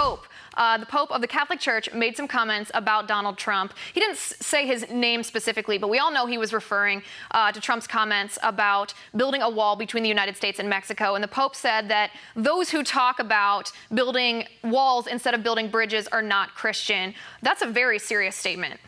Pope. The Pope of the Catholic Church made some comments about Donald Trump. He didn't say his name specifically, but we all know he was referring to Trump's comments about building a wall between the United States and Mexico. And the Pope said that those who talk about building walls instead of building bridges are not Christian. That's a very serious statement.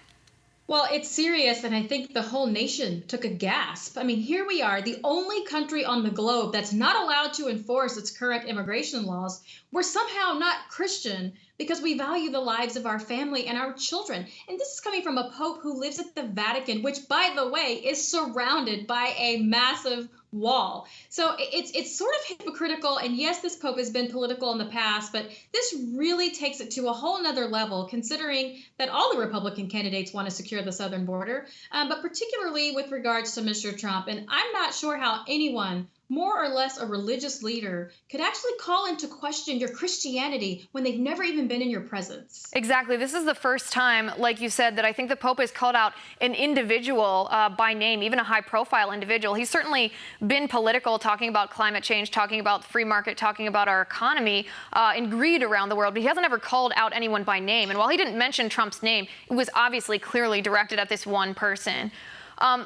Well, it's serious, and I think the whole nation took a gasp. I mean, here we are, the only country on the globe that's not allowed to enforce its current immigration laws. We're somehow not Christian because we value the lives of our family and our children. And this is coming from a pope who lives at the Vatican, which, by the way, is surrounded by a massive wall. So it's sort of hypocritical. And yes, this pope has been political in the past, but this really takes it to a whole nother level, considering that all the Republican candidates want to secure the southern border, but particularly with regards to Mr. Trump. And I'm not sure how anyone, more or less a religious leader, could actually call into question your Christianity when they've never even been in your presence. Exactly. This is the first time, like you said, that I think the Pope has called out an individual by name, even a high-profile individual. He's certainly been political, talking about climate change, talking about the free market, talking about our economy and greed around the world, but he hasn't ever called out anyone by name. And while he didn't mention Trump's name, it was obviously clearly directed at this one person.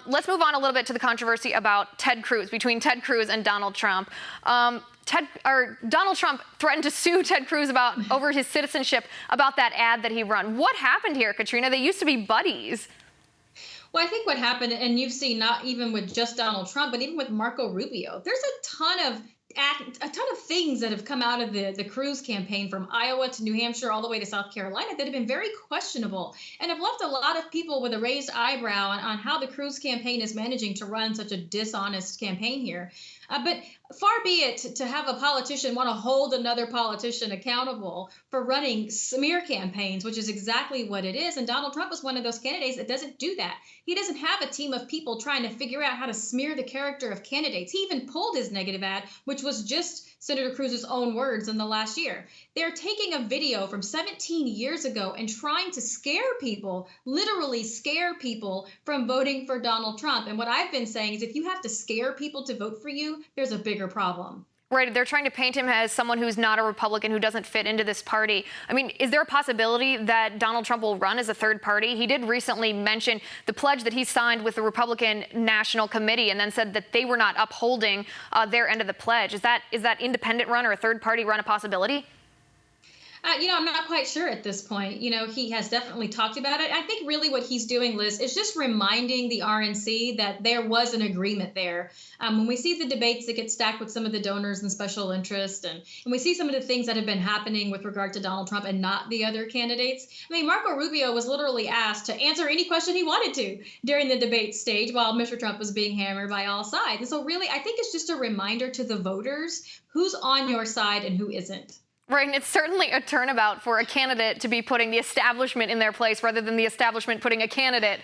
Let's move on a little bit to the controversy about Ted Cruz, between Ted Cruz and Donald Trump. Donald Trump threatened to sue Ted Cruz over his citizenship about that ad that he run. What happened here, Katrina? They used to be buddies. Well, I think what happened, and you've seen not even with just Donald Trump, but even with Marco Rubio, there's a ton of things that have come out of the Cruz campaign, from Iowa to New Hampshire all the way to South Carolina, that have been very questionable and have left a lot of people with a raised eyebrow on how the Cruz campaign is managing to run such a dishonest campaign here. But far be it to have a politician want to hold another politician accountable for running smear campaigns, which is exactly what it is. And Donald Trump is one of those candidates that doesn't do that. He doesn't have a team of people trying to figure out how to smear the character of candidates. He even pulled his negative ad, which was just Senator Cruz's own words in the last year. They're taking a video from 17 years ago and trying to scare people, literally scare people, from voting for Donald Trump. And what I've been saying is, if you have to scare people to vote for you, there's a bigger problem. Right. They're trying to paint him as someone who's not a Republican, who doesn't fit into this party. I mean, is there a possibility that Donald Trump will run as a third party? He did recently mention the pledge that he signed with the Republican National Committee and then said that they were not upholding their end of the pledge. Is that independent run or a third party run a possibility? I'm not quite sure at this point. He has definitely talked about it. I think really what he's doing, Liz, is just reminding the RNC that there was an agreement there. When we see the debates that get stacked with some of the donors and special interest, and we see some of the things that have been happening with regard to Donald Trump and not the other candidates. I mean, Marco Rubio was literally asked to answer any question he wanted to during the debate stage while Mr. Trump was being hammered by all sides. And so really, I think it's just a reminder to the voters who's on your side and who isn't. Right, and it's certainly a turnabout for a candidate to be putting the establishment in their place rather than the establishment putting a candidate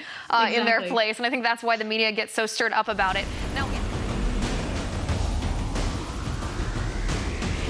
in their place. And I think that's why the media gets so stirred up about it. Now,